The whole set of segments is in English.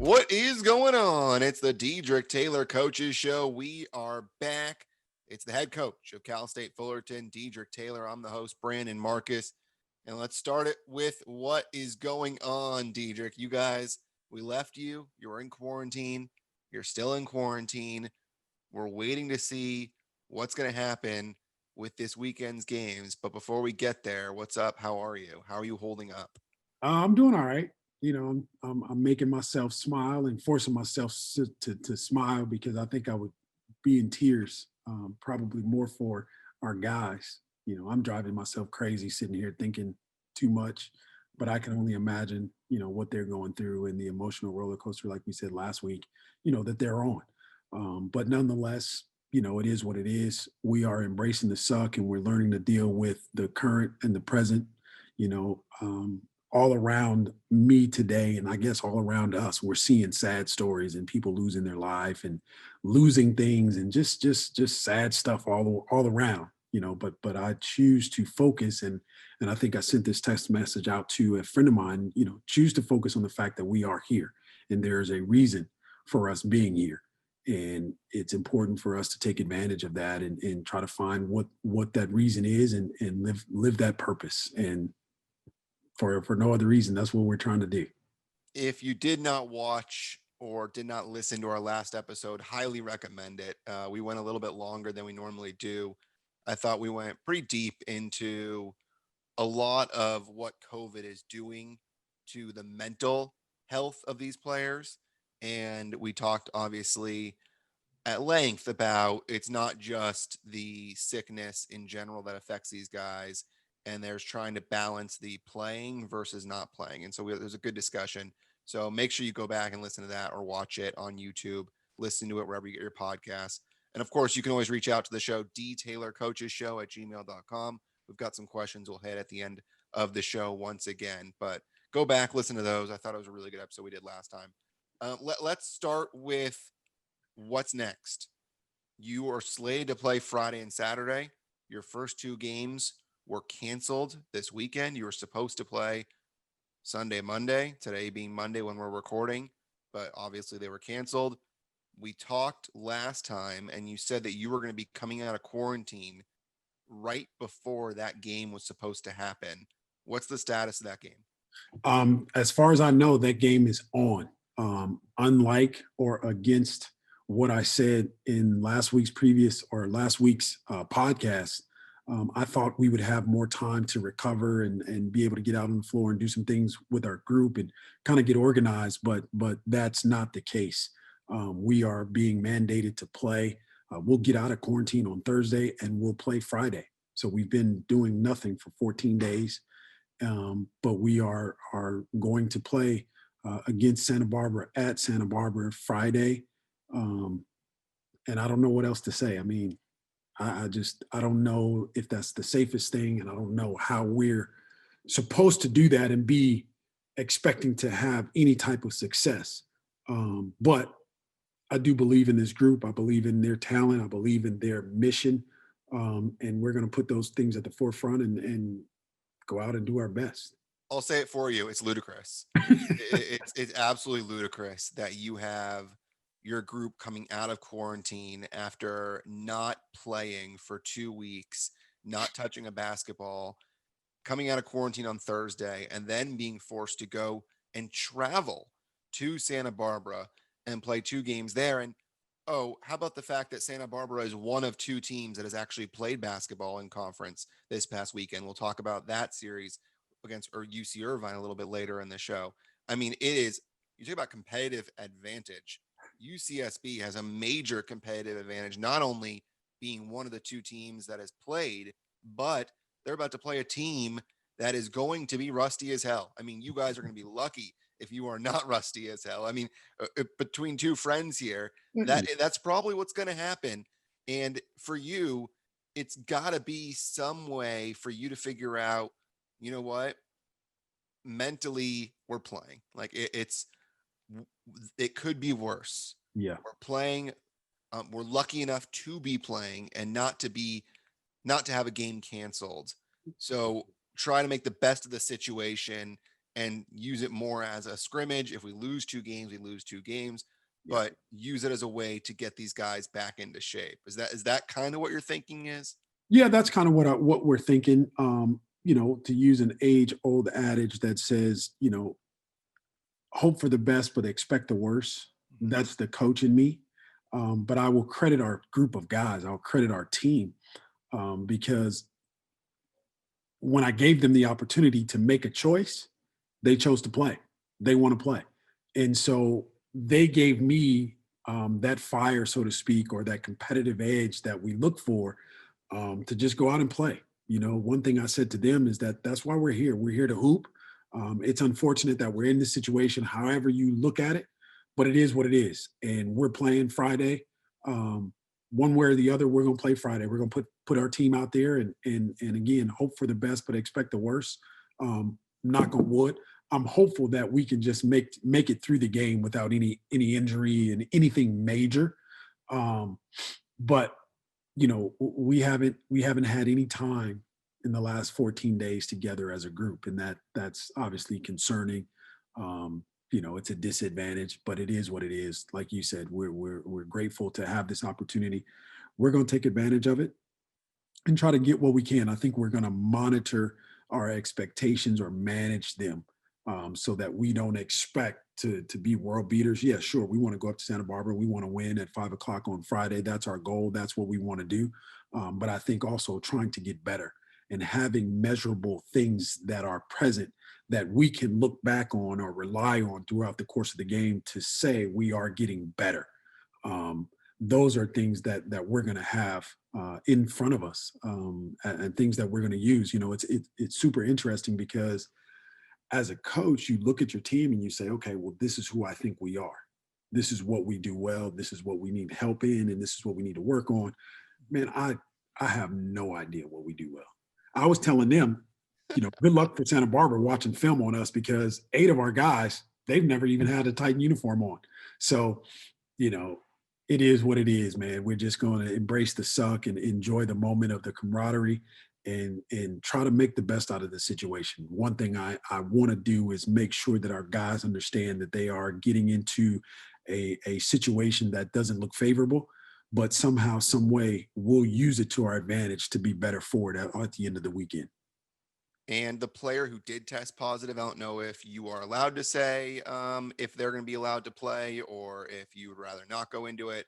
What is going on? It's the Dedrique Taylor Coaches Show. We are back. It's the head coach of Cal State Fullerton, Dedrique Taylor. I'm the host, Brandon Marcus. And let's start it with what is going on, Dedrique. You guys, we left you. You were in quarantine. You're still in quarantine. We're waiting to see what's going to happen with this weekend's games. But before we get there, what's up? How are you? How are you holding up? I'm doing all right. I'm making myself smile and forcing myself to smile because I think I would be in tears, probably more for our guys. I'm driving myself crazy sitting here thinking too much, but I can only imagine, what they're going through and the emotional roller coaster, like we said last week, that they're on. But nonetheless, it is what it is. We are embracing the suck and we're learning to deal with the current and the present. You know, all around me today, and I guess all around us, we're seeing sad stories and people losing their life and losing things and just sad stuff all around. But I choose to focus, and I think I sent this text message out to a friend of mine. Choose to focus on the fact that we are here and there's a reason for us being here, and it's important for us to take advantage of that and try to find what that reason is and live that purpose. And for no other reason, that's what we're trying to do. If you did not watch or did not listen to our last episode, highly recommend it. We went a little bit longer than we normally do. I thought we went pretty deep into a lot of what COVID is doing to the mental health of these players. And we talked obviously at length about it's not just the sickness in general that affects these guys, and there's trying to balance the playing versus not playing. And so there's a good discussion. So make sure you go back and listen to that or watch it on YouTube, listen to it wherever you get your podcasts. And of course, you can always reach out to the show, dtaylorcoachesshow@gmail.com. We've got some questions we'll hit at the end of the show once again, but go back, listen to those. I thought it was a really good episode we did last time. Let's start with what's next. You are slated to play Friday and Saturday. Your first two games were canceled this weekend. You were supposed to play Sunday, Monday, today being Monday when we're recording, but obviously they were canceled. We talked last time and you said that you were going to be coming out of quarantine right before that game was supposed to happen. What's the status of that game? As far as I know, that game is on. Unlike or against what I said in last week's podcast, I thought we would have more time to recover and be able to get out on the floor and do some things with our group and kind of get organized. But that's not the case. We are being mandated to play. We'll get out of quarantine on Thursday and we'll play Friday. So we've been doing nothing for 14 days. But we are going to play against Santa Barbara at Santa Barbara Friday. And I don't know what else to say. I mean, I don't know if that's the safest thing, and I don't know how we're supposed to do that and be expecting to have any type of success. But I do believe in this group. I believe in their talent. I believe in their mission. And we're going to put those things at the forefront and go out and do our best. I'll say it for you. It's ludicrous. It's absolutely ludicrous that you have your group coming out of quarantine after not playing for 2 weeks, not touching a basketball, coming out of quarantine on Thursday, and then being forced to go and travel to Santa Barbara and play 2 games there. And oh, how about the fact that Santa Barbara is one of 2 teams that has actually played basketball in conference this past weekend? We'll talk about that series against UC Irvine a little bit later in the show. I mean, you talk about competitive advantage. UCSB has a major competitive advantage, not only being one of the 2 teams that has played, but they're about to play a team that is going to be rusty as hell. I mean, you guys are going to be lucky if you are not rusty as hell. I mean, between 2 friends here, that's probably what's going to happen. And for you, it's got to be some way for you to figure out, you know what, mentally we're playing. Like it could be worse. Yeah. We're playing. We're lucky enough to be playing and not to have a game canceled. So try to make the best of the situation and use it more as a scrimmage. If we lose 2 games, we lose 2 games, Yeah. but use it as a way to get these guys back into shape. Is that kind of what your thinking is? Yeah, that's kind of what we're thinking. To use an age-old adage that says, hope for the best, but expect the worst. Mhm. That's the coach in me. But I will credit our group of guys. I'll credit our team because when I gave them the opportunity to make a choice, they chose to play. They want to play. And so they gave me that fire, so to speak, or that competitive edge that we look for to just go out and play. One thing I said to them is that that's why we're here. We're here to hoop. It's unfortunate that we're in this situation, however you look at it, but it is what it is. And we're playing Friday. Um, One way or the other, we're going to play Friday. We're going to put our team out there and again hope for the best, but expect the worst. Knock on wood. I'm hopeful that we can just make it through the game without any injury and anything major. Um, but we haven't had any time in the last 14 days together as a group, and that's obviously concerning. Um, it's a disadvantage, but it is what it is. Like you said, we're grateful to have this opportunity. We're going to take advantage of it and try to get what we can. I think we're going to monitor our expectations or manage them so that we don't expect to be world beaters. Yeah, sure. We want to go up to Santa Barbara. We want to win at 5 o'clock on Friday. That's our goal. That's what we want to do. But I think also trying to get better and having measurable things that are present that we can look back on or rely on throughout the course of the game to say we are getting better. Um, those are things that we're going to have in front of us and things that we're going to use. It's super interesting because as a coach, you look at your team and you say, okay, well, this is who I think we are. This is what we do well. This is what we need help in, and this is what we need to work on. Man, I have no idea what we do well. I was telling them, good luck for Santa Barbara watching film on us because 8 of our guys, they've never even had a Titan uniform on. So, you know, it is what it is, man. We're just going to embrace the suck and enjoy the moment of the camaraderie and try to make the best out of the situation. One thing I want to do is make sure that our guys understand that they are getting into a situation that doesn't look favorable, but somehow, some way, we'll use it to our advantage to be better for it at the end of the weekend. And the player who did test positive, I don't know if you are allowed to say if they're going to be allowed to play or if you would rather not go into it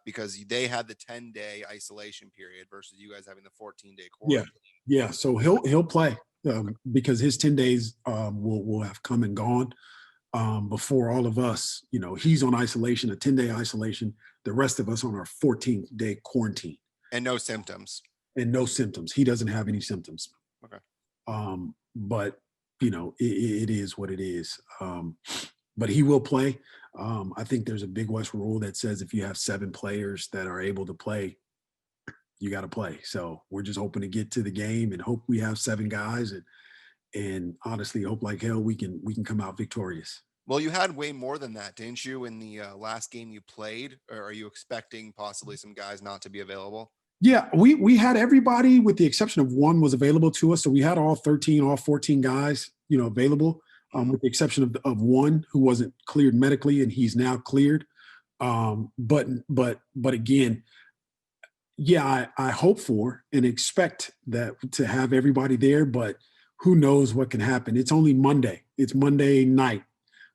because they had the 10-day isolation period versus you guys having the 14-day Yeah, quarantine. yeah. So he'll play Okay. because his 10 days will have come and gone before all of us. He's on isolation, a 10-day isolation. The rest of us on our 14-day quarantine And no symptoms. and no symptoms. He doesn't have any symptoms. Okay. But it is what it is. But he will play. I think there's a Big West rule that says if you have 7 players that are able to play, you got to play. So we're just hoping to get to the game and hope we have 7 guys and honestly hope like hell we can come out victorious. Well, you had way more than that, didn't you, in the last game you played? Or are you expecting possibly some guys not to be available? Yeah, we had everybody with the exception of one was available to us. So we had all 13, all 14 guys, available, Mhm. with the exception of one who wasn't cleared medically and he's now cleared. But again, yeah, I hope for and expect that to have everybody there, but who knows what can happen? It's only Monday. It's Monday night.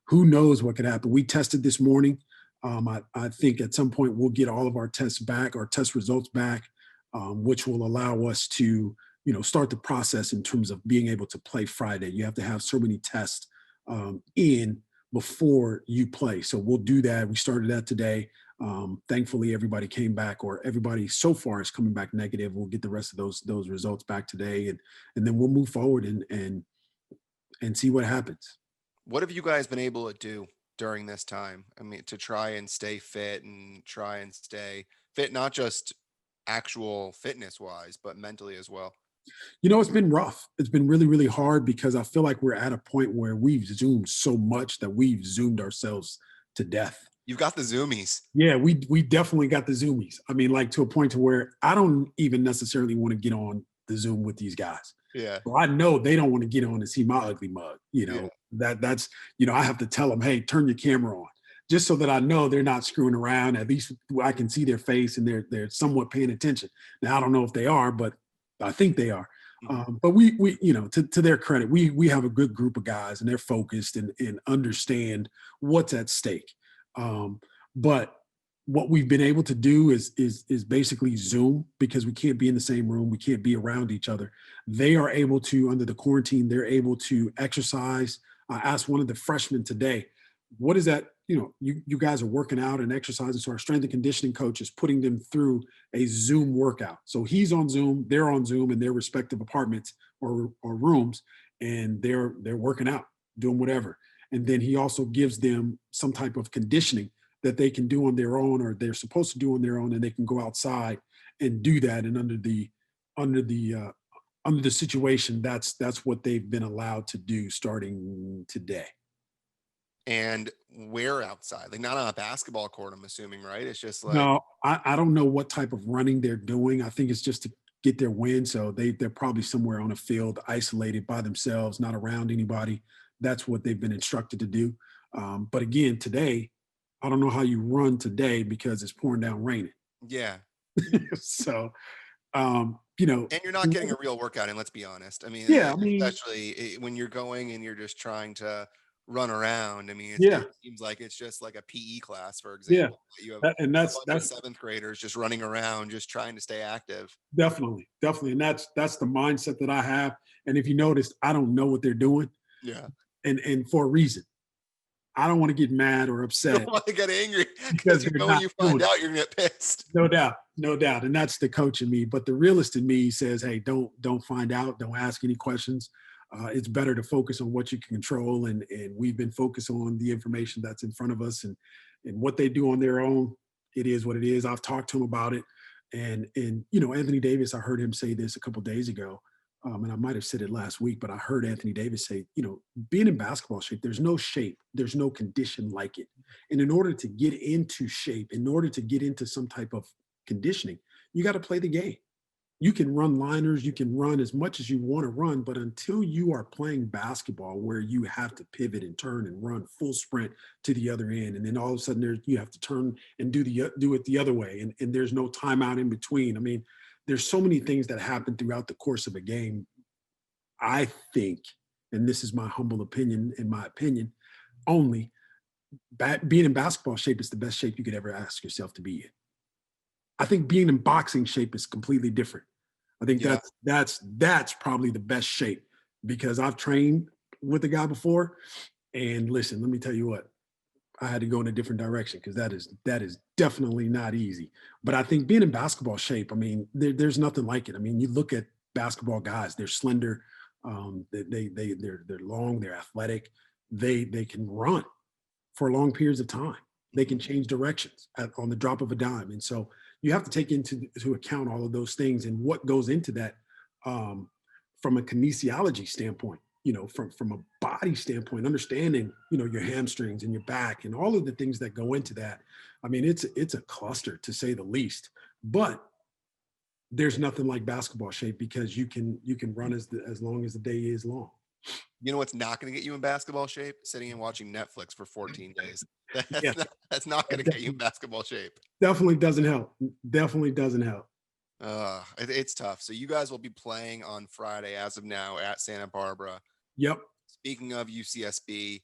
Who knows what could happen? We tested this morning. I think at some point we'll get all of our tests back, our test results back, which will allow us to, start the process in terms of being able to play Friday. You have to have so many tests in before you play. So we'll do that. We started that today. Thankfully, everybody came back, or everybody so far is coming back negative. We'll get the rest of those results back today, and then we'll move forward and see what happens. What have you guys been able to do during this time? I mean, to try and stay fit and try and stay fit, not just actual fitness wise, but mentally as well. It's been rough. It's been really, really hard because I feel like we're at a point where we've zoomed so much that we've zoomed ourselves to death. You've got the zoomies. Yeah, we definitely got the zoomies. I mean, like to a point to where I don't even necessarily want to get on the Zoom with these guys. Yeah. So I know they don't want to get on and see my ugly mug. Yeah. That's, I have to tell them, hey, turn your camera on, just so that I know they're not screwing around. At least I can see their face and they're somewhat paying attention. Now I don't know if they are, but I think they are. Mhm. But we to their credit, we have a good group of guys and they're focused and understand what's at stake. But what we've been able to do is basically Zoom, because we can't be in the same room, we can't be around each other. They are able to, under the quarantine, they're able to exercise. I asked one of the freshmen today, what is that? You guys are working out and exercising. So our strength and conditioning coach is putting them through a Zoom workout. So he's on Zoom, they're on Zoom in their respective apartments or rooms, and they're working out, doing whatever. And then he also gives them some type of conditioning that they can do on their own, or they're supposed to do on their own, and they can go outside and do that. And under the under the situation, that's what they've been allowed to do starting today. And where outside? Like not on a basketball court, I'm assuming, right? It's just like, No, I don't know what type of running they're doing. I think it's just to get their win. So they're probably somewhere on a field, isolated by themselves, not around anybody. That's what they've been instructed to do. But again, today, I don't know how you run today because it's pouring down raining. yeah. So And you're not getting a real workout in, let's be honest. I mean, yeah, I mean, especially when you're going and you're just trying to run around. I mean, yeah, it seems like it's just like a PE class, for yeah. example. You have And a bunch of that's seventh graders just running around, just trying to stay active. definitely, and that's the mindset that I have. And if you notice, I don't know what they're doing, Yeah. and for a reason. I don't want to get mad or You don't upset want to get angry because because you they're know when not you find doing it. out, you're gonna get pissed. No doubt, no doubt, and that's the coach in me. But the realist in me says, "Hey, don't find out. Don't ask any questions. It's better to focus on what you can control." And we've been focused on the information that's in front of us, and what they do on their own. It is what it is. I've talked to him about it, and Anthony Davis. I heard him say this a couple days ago, and I might have said it last week, but I heard Anthony Davis say, being in basketball shape, there's no shape, there's no condition like it. And in order to get into shape, in order to get into some type of conditioning, you got to play the game. You can run liners, you can run as much as you want to run, but until you are playing basketball where you have to pivot and turn and run full sprint to the other end, and then all of a sudden you have to turn and do it the other way, and there's no timeout in between. I mean, there's so many things that happen throughout the course of a game. I think, and this is my humble opinion, in my opinion only, being in basketball shape is the best shape you could ever ask yourself to be in. I think being in boxing shape is completely different. I think Yeah. that's probably the best shape, because I've trained with a guy before, and listen, let me tell you what, I had to go in a different direction, because that is definitely not easy. But I think being in basketball shape, I mean, there's nothing like it. I mean, you look at basketball guys; they're slender, they're long, they're athletic, they can run for long periods of time. They Mhm. can change directions on the drop of a dime, and so you have to take into account all of those things and what goes into that, um, from a kinesiology standpoint. From a body standpoint, understanding your hamstrings and your back and all of the things that go into that. I mean, it's a cluster, to say the least. But there's nothing like basketball shape, because you can run as long as the day is long. You know what's not going to get you in basketball shape? Sitting and watching Netflix for 14 days. Yeah, That's not going to get you in basketball shape. definitely doesn't help. Definitely doesn't help. It's tough. So you guys will be playing on Friday as of now at Santa Barbara. Yep. Speaking of UCSB,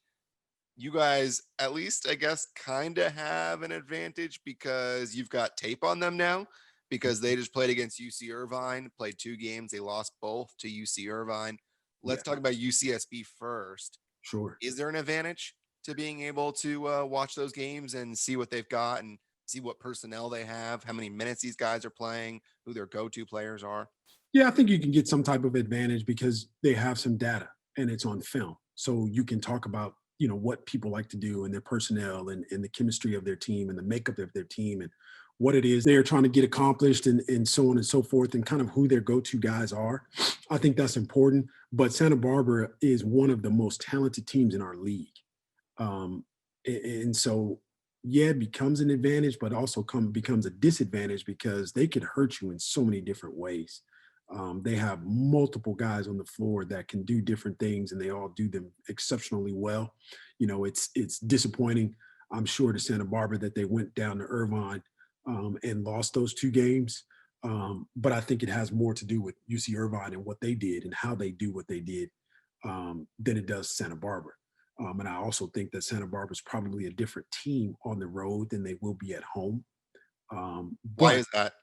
you guys at least I guess kind of have an advantage because you've got tape on them now because they just played against UC Irvine, played 2 games, they lost both to UC Irvine. Yeah. Let's talk about UCSB first. Sure. Is there an advantage to being able to watch those games and see what they've got and see what personnel they have, how many minutes these guys are playing, who their go-to players are? Yeah, I think you can get some type of advantage because they have some data and it's on film. So you can talk about, what people like to do and their personnel and the chemistry of their team and the makeup of their team and what it is they're trying to get accomplished and so on and so forth, and kind of who their go-to guys are. I think that's important. But Santa Barbara is one of the most talented teams in our league. Um, and so, yeah, it becomes an advantage, but also becomes a disadvantage because they could hurt you in so many different ways. They have multiple guys on the floor that can do different things, and they all do them exceptionally well. It's disappointing, I'm sure, to Santa Barbara that they went down to Irvine and lost those 2 games. But I think it has more to do with UC Irvine and what they did and how they do what they did than it does Santa Barbara. And I also think that Santa Barbara is probably a different team on the road than they will be at home. Why But is that?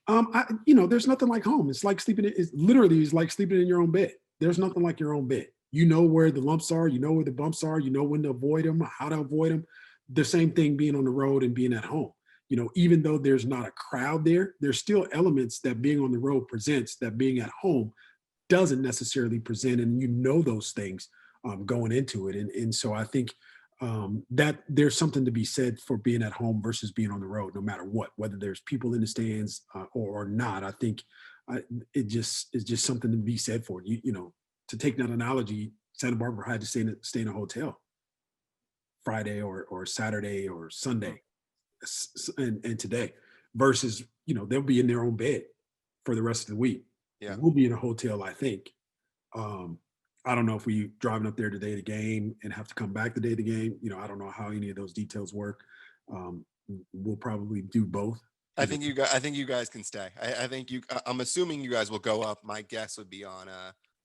there's nothing like home. It's like sleeping. It's literally is like sleeping in your own bed. There's nothing like your own bed. You know where the lumps are. You know where the bumps are. You know when to avoid them, how to avoid them. The same thing being on the road and being at home. Even though there's not a crowd there, there's still elements that being on the road presents that being at home doesn't necessarily present, and those things going into it. And so I think that there's something to be said for being at home versus being on the road, no matter what, whether there's people in the stands or not. I think it's just something to be said for you. To take that analogy, Santa Barbara had to stay in a hotel Friday or Saturday or Mm, Sunday and today versus they'll be in their own bed for the rest of the week. yeah. We'll be in a hotel, I think. Um, I don't know if we driving up there today the game and have to come back the day of the game. I don't know how any of those details work. Um, we'll probably do both. Either I think you guys can stay. I think I'm assuming you guys will go up. My guess would be on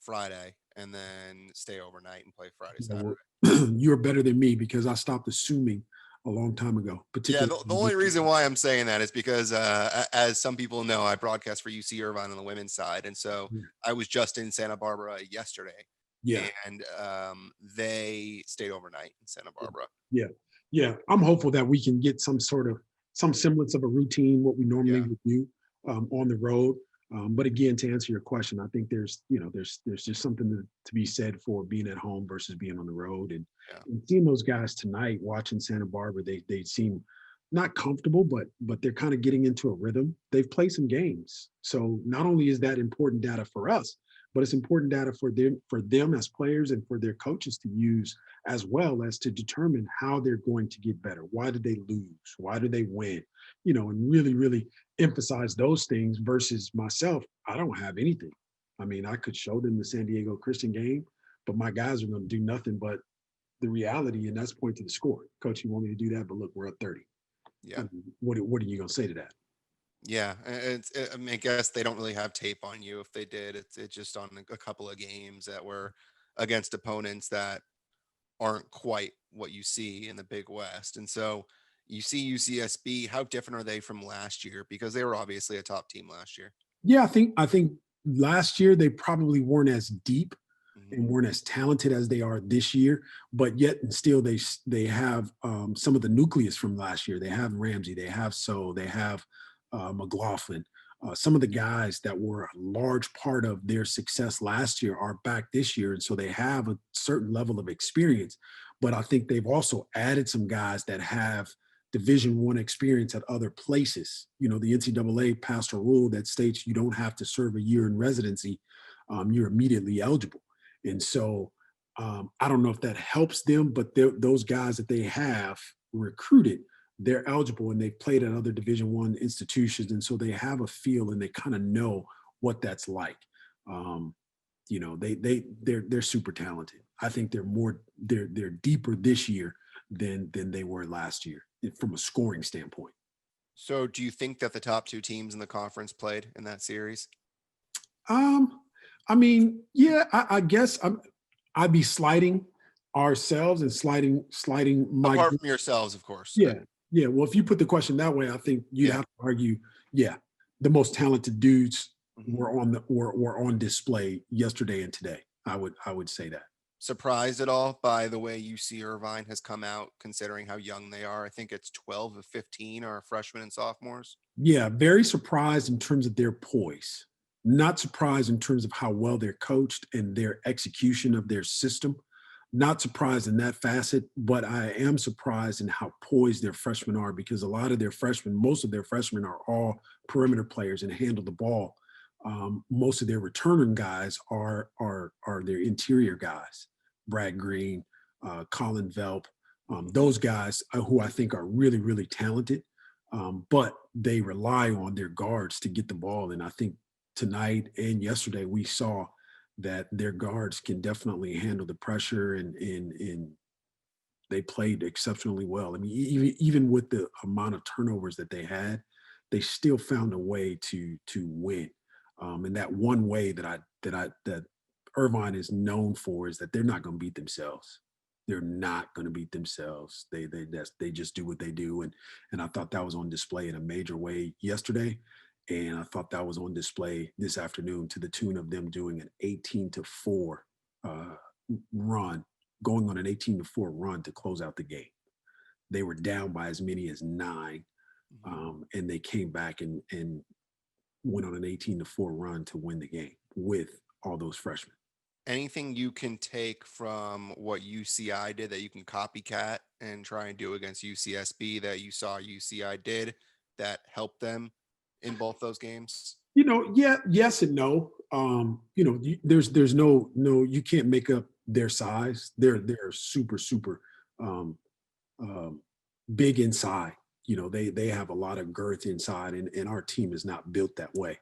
Friday and then stay overnight and play Friday, Saturday. you're better than me because I stopped assuming a long time ago. Yeah, Particularly, the only reason why I'm saying that is because, as some people know, I broadcast for UC Irvine on the women's side, and so I was just in Santa Barbara yesterday, yeah, and they stayed overnight in Santa Barbara. yeah, yeah. I'm hopeful that we can get some semblance of a routine, what we normally Yeah, would do on the road. But again, to answer your question, I think there's just something to be said for being at home versus being on the road, yeah. and seeing those guys tonight, watching Santa Barbara, they seem not comfortable, but they're kind of getting into a rhythm. They've played some games, so not only is that important data for us, but it's important data for them as players and for their coaches to use as well as to determine how they're going to get better. Why did they lose? Why do they win? And really, really emphasize those things versus myself. I don't have anything. I mean, I could show them the San Diego Christian game, but my guys are going to do nothing but the reality, and that's point to the score. Coach, you want me to do that, but look, we're up 30. I Yeah. mean, what are you going to say to that? Yeah, I mean, I guess they don't really have tape on you. If they did, it's just on a couple of games that were against opponents that aren't quite what you see in the Big West. And so you see UCSB, how different are they from last year? Because they were obviously a top team last year. Yeah, I think last year they probably weren't as deep Mhm. and weren't as talented as they are this year, but yet and still they have some of the nucleus from last year. They have Ramsey, they have they have McLaughlin. Some of the guys that were a large part of their success last year are back this year, and so they have a certain level of experience. But I think they've also added some guys that have Division I experience at other places. The NCAA passed a rule that states you don't have to serve a year in residency. You're immediately eligible. And so I don't know if that helps them, but those guys that they have recruited, they're eligible and they've played at other Division I institutions, and so they have a feel and they kind of know what that's like. Um, they're super talented. I think they're deeper this year than they were last year from a scoring standpoint. So do you think that the top two teams in the conference played in that series? Um, I mean, yeah, I guess I'd be sliding ourselves and sliding my Apart from yourselves, of course. yeah, yeah. Well, if you put the question that way, I think you'd Yeah. have to argue, yeah, the most talented dudes Mhm. were on display yesterday and today. I would say that. Surprised at all by the way UC Irvine has come out, considering how young they are? I think it's 12 of 15 are freshmen and sophomores. Yeah, very surprised in terms of their poise. Not surprised in terms of how well they're coached and their execution of their system. Not surprised in that facet, but I am surprised in how poised their freshmen are because a lot of their freshmen, most of their freshmen are all perimeter players and handle the ball. Most of their returning guys are their interior guys. Brad Green, Colin Velp, those guys who I think are really, really talented, but they rely on their guards to get the ball. And I think tonight and yesterday, we saw that their guards can definitely handle the pressure, and they played exceptionally well. I mean, even with the amount of turnovers that they had, they still found a way to win. And that one way that Irvine is known for is that they're not going to beat themselves. They're not going to beat themselves. They just do what they do, and I thought that was on display in a major way yesterday, and I thought that was on display this afternoon to the tune of them doing an 18-4 uh, run, going on an 18-4 run to close out the game. They were down by as many as 9, and they came back and went on an 18-4 run to win the game with all those freshmen. Anything you can take from what UCI did that you can copycat and try and do against UCSB that you saw UCI did that helped them in both those games? Yeah, yes and no. There's no, you can't make up their size. They're super super um, um, big inside. They have a lot of girth inside, and our team is not built that way.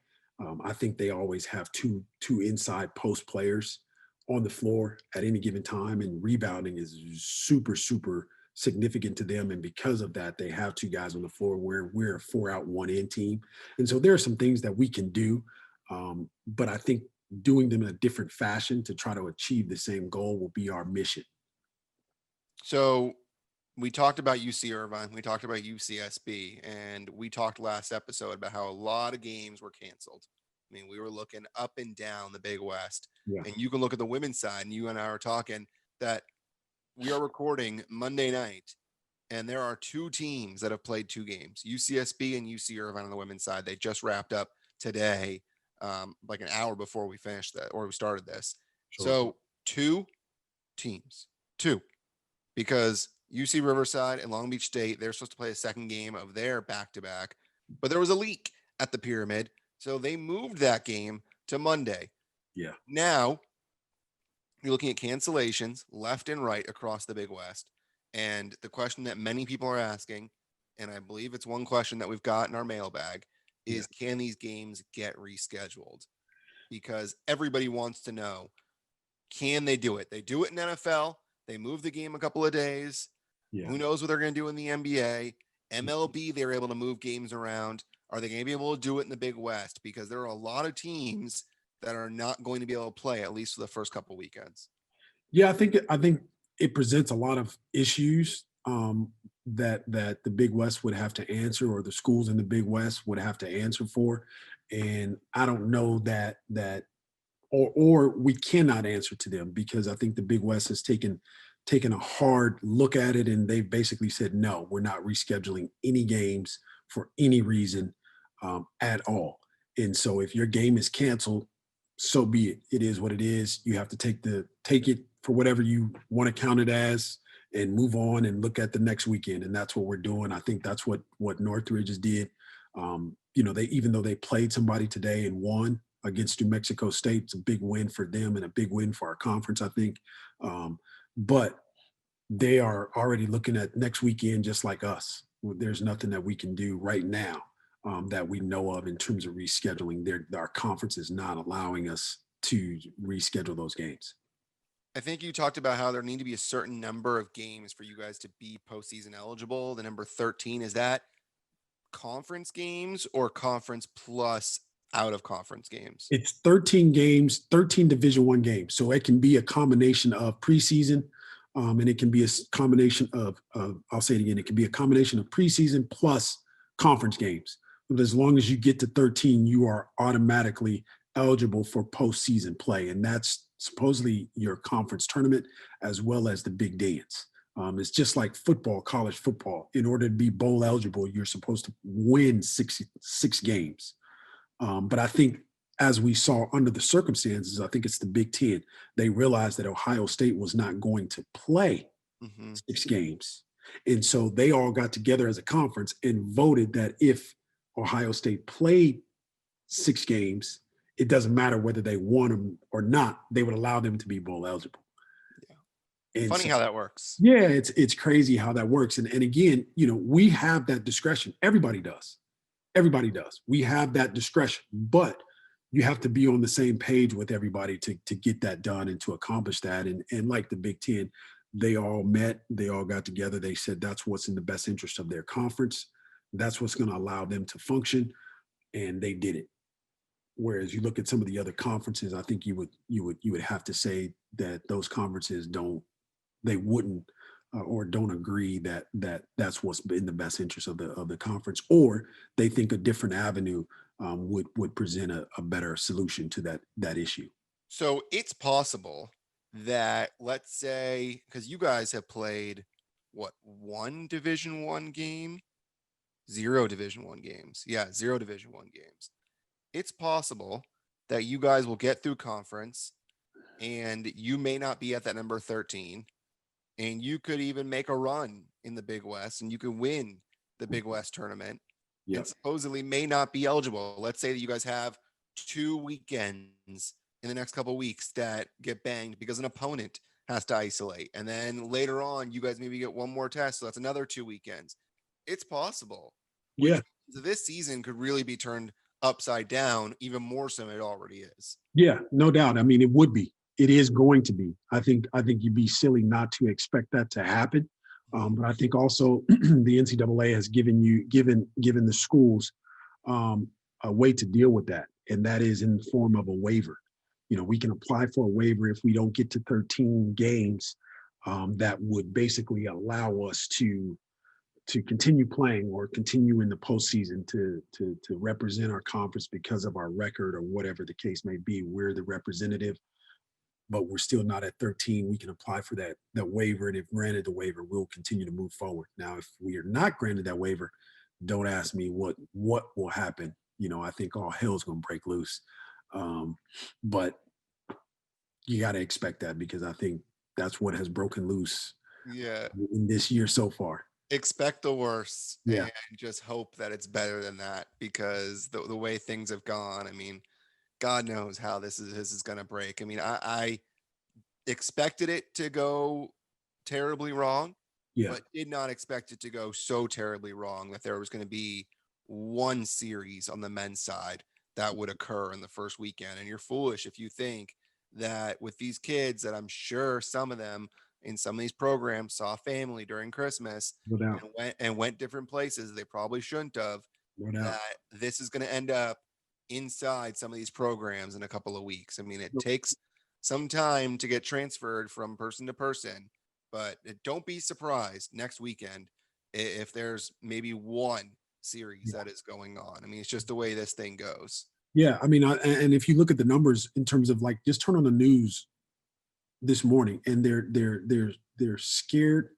I think they always have two inside post players on the floor at any given time, and rebounding is super super significant to them. And because of that, they have 2 guys on the floor where we're a 4 out 1 in team. And so there are some things that we can do, but I think doing them in a different fashion to try to achieve the same goal will be our mission. So we talked about UC Irvine, we talked about UCSB, and we talked last episode about how a lot of games were canceled. I mean, we were looking up and down the Big West, Yeah, and you can look at the women's side, and you and I are talking that we are recording Monday night, and there are 2 teams that have played 2 games, UCSB and UC Irvine on the women's side. They just wrapped up today, like an hour before we finished that or we started this. sure. So 2 teams, two, because UC Riverside and Long Beach State, they're supposed to play a second game of their back to back, but there was a leak at the Pyramid. So they moved that game to Monday. Yeah, Now you're looking at cancellations left and right across the Big West. And the question that many people are asking, and I believe it's one question that we've got in our mailbag, yeah, is can these games get rescheduled? Because everybody wants to know, can they do it? They do it in NFL. They move the game a couple of days. yeah. Who knows what they're going to do in the NBA? MLB, they're able to move games around. Are they going to be able to do it in the Big West? Because there are a lot of teams that are not going to be able to play, at least for the first couple of weekends. Yeah, I think it presents a lot of issues, that the Big West would have to answer, or the schools in the Big West would have to answer for. And I don't know that or we cannot answer to them, because I think the Big West has taken a hard look at it, and they've basically said no, we're not rescheduling any games for any reason, at all. And so if your game is canceled, so be it. It is what it is. You have to take it for whatever you want to count it as, and move on and look at the next weekend. And that's what we're doing. I think that's what Northridge did. They, even though they played somebody today and won against New Mexico State, it's a big win for them and a big win for our conference, I think. But they are already looking at next weekend just like us. There's nothing that we can do right now, that we know of in terms of rescheduling. Our conference is not allowing us to reschedule those games. I think you talked about how there need to be a certain number of games for you guys to be postseason eligible. The number 13, is that conference games or conference plus out of conference games? It's 13 games, 13 Division I games. So it can be a combination of preseason, and it can be a combination of, I'll say it again, it can be a combination of preseason plus conference games. But as long as you get to 13, you are automatically eligible for postseason play. And that's supposedly your conference tournament as well as the big dance. It's just like football, college football. In order to be bowl eligible, you're supposed to win six games. But I think, as we saw under the circumstances, I think it's the Big Ten. They realized that Ohio State was not going to play Mm-hmm. 6 games. And so they all got together as a conference and voted that if Ohio State played 6 games, it doesn't matter whether they won them or not, they would allow them to be bowl eligible. Yeah. And Funny so, how that works. yeah, it's crazy how that works. And again, we have that discretion. Everybody does. Everybody does. We have that discretion. But you have to be on the same page with everybody to get that done and to accomplish that. And like the Big Ten, they all met, they all got together. They said that's what's in the best interest of their conference. That's what's going to allow them to function, and they did it. Whereas you look at some of the other conferences, I think you would have to say that those conferences they wouldn't or don't agree that's what's in the best interest of the conference, or they think a different avenue would present a better solution to that issue. So it's possible that, let's say, because you guys have played what, one Division One game, zero Division One games. Yeah, zero Division One games. It's possible that you guys will get through conference and you may not be at that number 13, and you could even make a run in the Big West and you could win the Big West tournament and Yep. supposedly may not be eligible. Let's say that you guys have 2 weekends in the next couple of weeks that get banged because an opponent has to isolate. And then later on, you guys maybe get one more test. So that's another 2 weekends. It's possible, Yeah. which means this season could really be turned upside down, even more so than it already is. Yeah, no doubt. I mean, it would be. It is going to be. I think you'd be silly not to expect that to happen. But I think also the NCAA has given the schools a way to deal with that, and that is in the form of a waiver. We can apply for a waiver if we don't get to 13 games. That would basically allow us to continue playing or continue in the postseason to represent our conference because of our record or whatever the case may be. We're the representative, but we're still not at 13. We can apply for that waiver, and if granted the waiver, we'll continue to move forward. Now, if we are not granted that waiver, don't ask me what will happen. I think all hell's going to break loose. But you got to expect that, because I think that's what has broken loose Yeah. in this year so far. Expect the worst Yeah. and just hope that it's better than that, because the way things have gone, I mean, God knows how this is going to break. I mean, I expected it to go terribly wrong, Yeah. but did not expect it to go so terribly wrong that there was going to be one series on the men's side that would occur in the first weekend. And you're foolish if you think that with these kids, that I'm sure some of them in some of these programs saw family during Christmas No doubt. and went different places they probably shouldn't have, No doubt. that this is going to end up inside some of these programs in a couple of weeks. I mean, it No. takes some time to get transferred from person to person, but don't be surprised next weekend if there's maybe one series Yeah. that is going on. I mean, it's just the way this thing goes. Yeah. I mean, and if you look at the numbers in terms of, like, just turn on the news this morning, and they're scared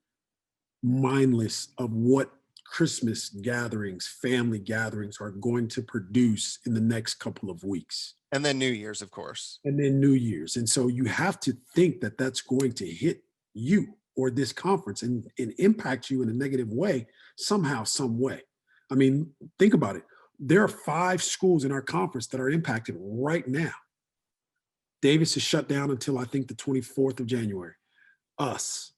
mindless of what Christmas gatherings, family gatherings are going to produce in the next couple of weeks. And then New Year's, of course. And then New Year's. And so you have to think that that's going to hit you or this conference and impact you in a negative way somehow, some way. I mean, think about it. There are 5 schools in our conference that are impacted right now. Davis is shut down until, I think, the 24th of January. Us,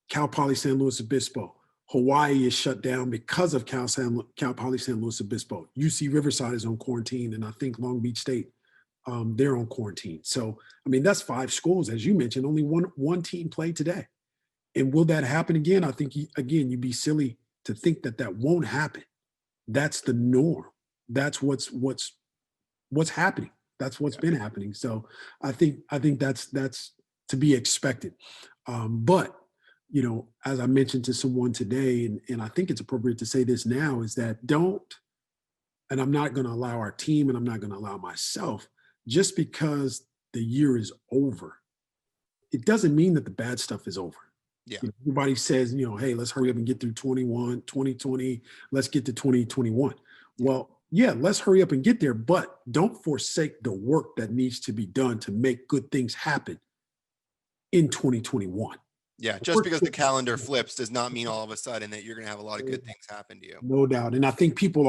Cal Poly San Luis Obispo. Hawaii is shut down because of Cal Poly San Luis Obispo. UC Riverside is on quarantine, and I think Long Beach State, they're on quarantine. So, I mean, that's 5 schools, as you mentioned. Only one team played today. And will that happen again? I think, again, you'd be silly to think that won't happen. That's the norm. That's what's happening. That's what's been happening. So I think that's to be expected. But as I mentioned to someone today, and I think it's appropriate to say this now, is that and I'm not going to allow our team, and I'm not going to allow myself, just because the year is over, it doesn't mean that the bad stuff is over. Yeah. Everybody says, hey, let's hurry up and get through 2020, let's get to 2021. Well, yeah, let's hurry up and get there, but don't forsake the work that needs to be done to make good things happen in 2021. Yeah. Just because the calendar flips does not mean all of a sudden that you're going to have a lot of good things happen to you. No doubt. And I think people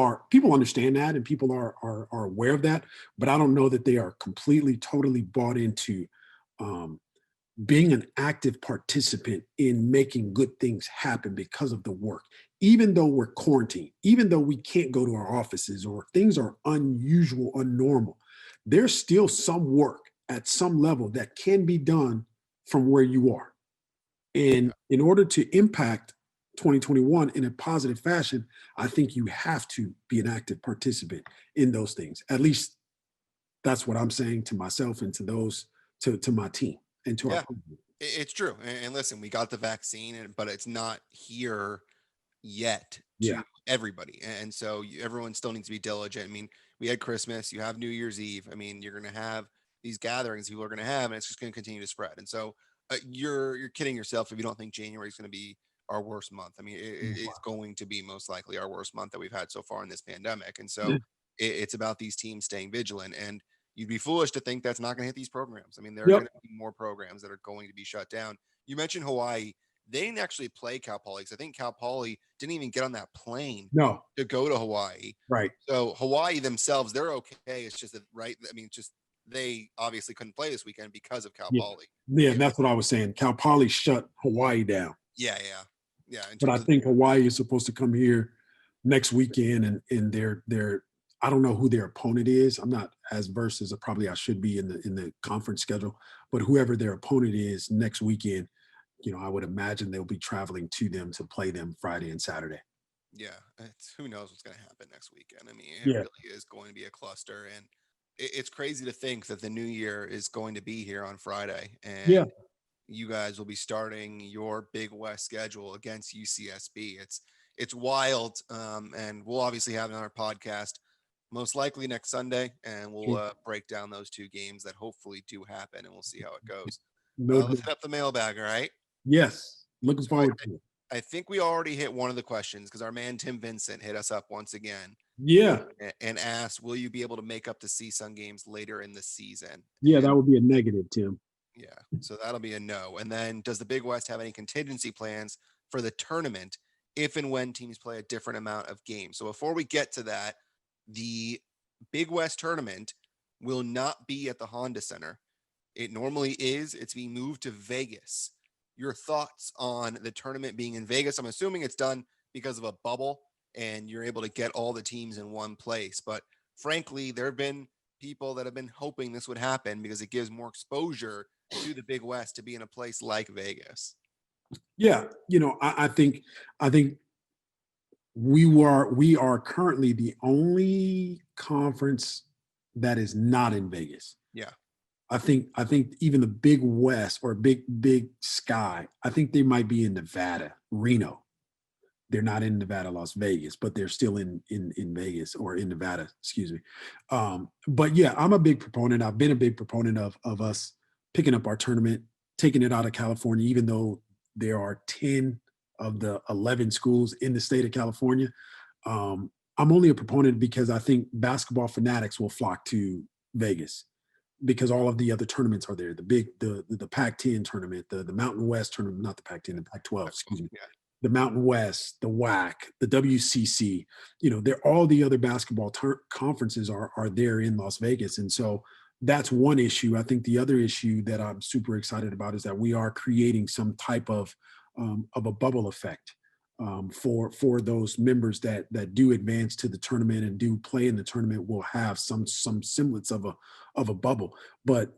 understand that, and people are aware of that, but I don't know that they are completely, totally bought into being an active participant in making good things happen because of the work. Even though we're quarantined, even though we can't go to our offices, or things are unusual, unnormal, there's still some work at some level that can be done from where you are. And in order to impact 2021 in a positive fashion, I think you have to be an active participant in those things. At least that's what I'm saying to myself and to those to my team and to our Yeah, program. it's true. And listen, we got the vaccine, but it's not here yet Yeah. to everybody. And so everyone still needs to be diligent. I mean, we had Christmas, you have New Year's Eve. I mean, you're going to have these gatherings people are going to have, and it's just going to continue to spread. And so you're kidding yourself if you don't think January is going to be our worst month. I mean, it's going to be most likely our worst month that we've had so far in this pandemic. And so Yeah. it's about these teams staying vigilant. And you'd be foolish to think that's not going to hit these programs. I mean, there are going Yep. to be more programs that are going to be shut down. You mentioned Hawaii. They didn't actually play Cal Poly because I think Cal Poly didn't even get on that plane No. to go to Hawaii. Right. So Hawaii themselves, they're okay. It's just that, right? I mean, just they obviously couldn't play this weekend because of Cal Yeah. Poly. Yeah. That's what I was saying. Cal Poly shut Hawaii down. Yeah, yeah, yeah. In But I terms of think Hawaii is supposed to come here next weekend, and they're I don't know who their opponent is. I'm not as versed as probably I should be in the conference schedule, but whoever their opponent is next weekend, I would imagine they'll be traveling to them to play them Friday and Saturday. yeah, it's who knows what's going to happen next weekend. I mean, it Yeah, really is going to be a cluster, and it's crazy to think that the new year is going to be here on Friday, yeah, and you guys will be starting your Big West schedule against UCSB. It's wild, and we'll obviously have another podcast most likely next Sunday, and we'll sure. break down those two games that hopefully do happen, and we'll see how it goes. No, Let's hit up the mailbag, all right? yes, looking So I, forward to it. I think we already hit one of the questions because our man Tim Vincent hit us up once again Yeah, and asked, "Will you be able to make up the CSUN games later in the season?" yeah, And that would be a negative, Tim. yeah, so that'll be a no. And then, does the Big West have any contingency plans for the tournament if and when teams play a different amount of games? So before we get to that, the Big West tournament will not be at the Honda Center. It normally is. It's being moved to Vegas. Your thoughts on the tournament being in Vegas? I'm assuming it's done because of a bubble and you're able to get all the teams in one place. But frankly, there have been people that have been hoping this would happen because it gives more exposure to the Big West to be in a place like Vegas. Yeah, I think we are currently the only conference that is not in Vegas. Yeah. I think even the Big West or Big Sky, I think they might be in Nevada, Reno. They're not in Nevada, Las Vegas, but they're still in Vegas or in Nevada, excuse me. But yeah, I'm a big proponent. I've been a big proponent of us picking up our tournament, taking it out of California, even though there are 10 of the 11 schools in the state of California. I'm only a proponent because I think basketball fanatics will flock to Vegas because all of the other tournaments are there. The Pac-10 tournament, the Mountain West tournament, not the Pac-10, the Pac-12, excuse me. Yeah. The Mountain West, the WAC, the WCC, they're all the other basketball conferences are there in Las Vegas. And so that's one issue. I think the other issue that I'm super excited about is that we are creating some type of a bubble effect for those members that do advance to the tournament and do play in the tournament. Will have some semblance of a bubble, but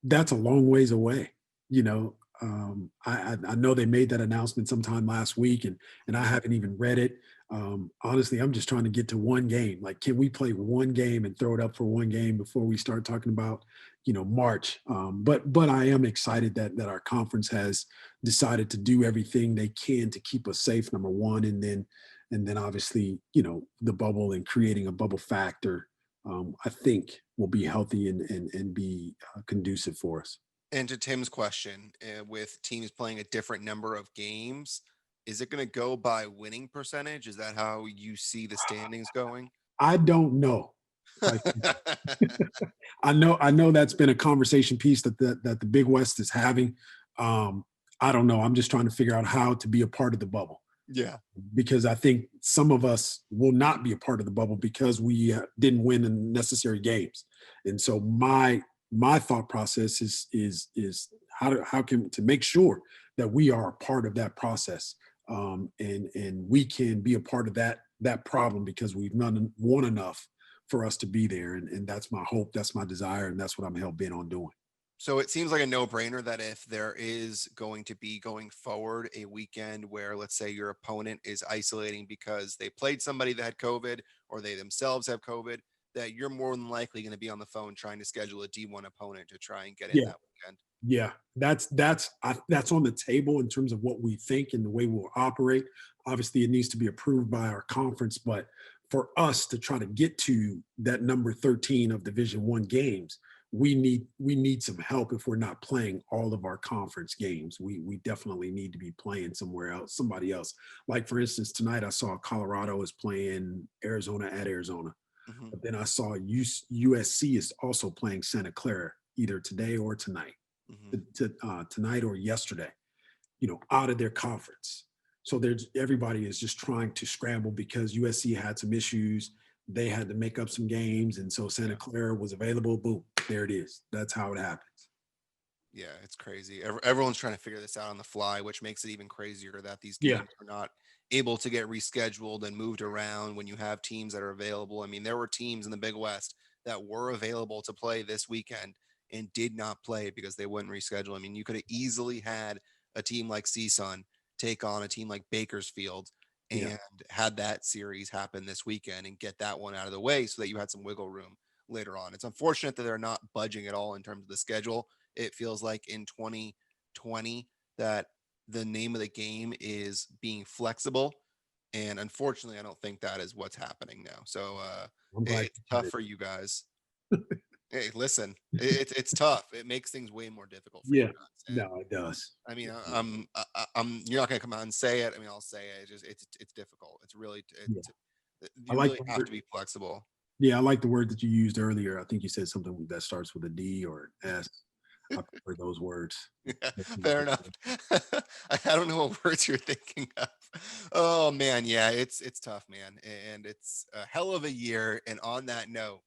that's a long ways away. You know, I know they made that announcement sometime last week, and I haven't even read it. Honestly, I'm just trying to get to one game. Like, can we play one game and throw it up for one game before we start talking about, March? But I am excited that our conference has decided to do everything they can to keep us safe. Number one, and then obviously, the bubble and creating a bubble factor. I think will be healthy and be conducive for us. And to Tim's question, with teams playing a different number of games, is it going to go by winning percentage? Is that how you see the standings going? I don't know. Like, I know that's been a conversation piece that the Big West is having. I don't know. I'm just trying to figure out how to be a part of the bubble Yeah. because I think some of us will not be a part of the bubble because we didn't win the necessary games. And so my thought process is how can to make sure that we are a part of that process, and we can be a part of that problem because we've not won enough for us to be there. And that's my hope, that's my desire, and that's what I'm hell bent on doing. So it seems like a no-brainer that if there is going to be going forward a weekend where, let's say, your opponent is isolating because they played somebody that had COVID or they themselves have COVID, that you're more than likely going to be on the phone trying to schedule a D1 opponent to try and get in Yeah. that weekend. Yeah, that's on the table in terms of what we think and the way we'll operate. Obviously, it needs to be approved by our conference, but for us to try to get to that number 13 of Division 1 games, we need some help if we're not playing all of our conference games. We definitely need to be playing somewhere else, somebody else. Like for instance, tonight I saw Colorado is playing Arizona at Arizona, Mhm. but then I saw USC is also playing Santa Clara either today or tonight Mhm. tonight or yesterday, out of their conference. So there's everybody is just trying to scramble because USC had some issues. They had to make up some games, and so Santa Yeah. Clara was available. Boom, there it is. That's how it happens. Yeah, it's crazy. Everyone's trying to figure this out on the fly, which makes it even crazier that these Yeah, games are not able to get rescheduled and moved around when you have teams that are available. I mean, there were teams in the Big West that were available to play this weekend and did not play because they wouldn't reschedule. I mean, you could have easily had a team like CSUN take on a team like Bakersfield yeah, and had that series happen this weekend and get that one out of the way so that you had some wiggle room later on. It's unfortunate that they're not budging at all in terms of the schedule. It feels like in 2020 that the name of the game is being flexible. And unfortunately, I don't think that is what's happening now. So I'm glad it's you tough said for you guys. Hey, listen, it's tough. It makes things way more difficult for you yeah, guys. And no, it does. I mean, I'm you're not gonna come out and say it. I mean, I'll say it. It's difficult. It's really Yeah, I you like really the have word. to be flexible. Yeah, I like the word that you used earlier. I think you said something that starts with a D or an S. I prefer those words. Yeah, Definitely fair enough. prefer. I don't know what words you're thinking of. Oh man, yeah, it's tough, man, and it's a hell of a year. And on that note,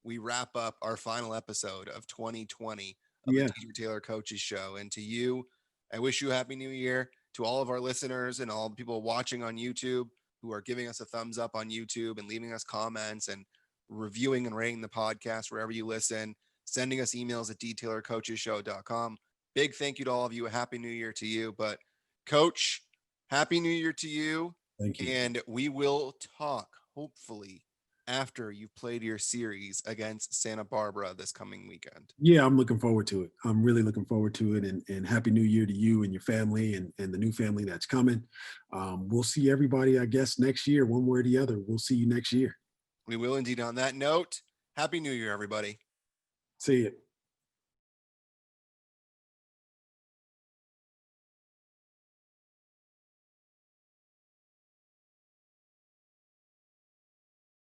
we wrap up our final episode of 2020 of the Yeah, Teacher Taylor Coaches Show. And to you, I wish you a happy new year. To all of our listeners and all the people watching on YouTube who are giving us a thumbs up on YouTube and leaving us comments and reviewing and rating the podcast wherever you listen, sending us emails at detailorcoachesshow.com. Big thank you to all of you. A happy new year to you. But coach, happy new year to you. thank you. And we will talk hopefully after you've played your series against Santa Barbara this coming weekend. Yeah, I'm looking forward to it. I'm really looking forward to it. And happy new year to you and your family and the new family that's coming. We'll see everybody, I guess, next year, one way or the other. We'll see you next year. We will indeed. On that note, happy new year, everybody. See you.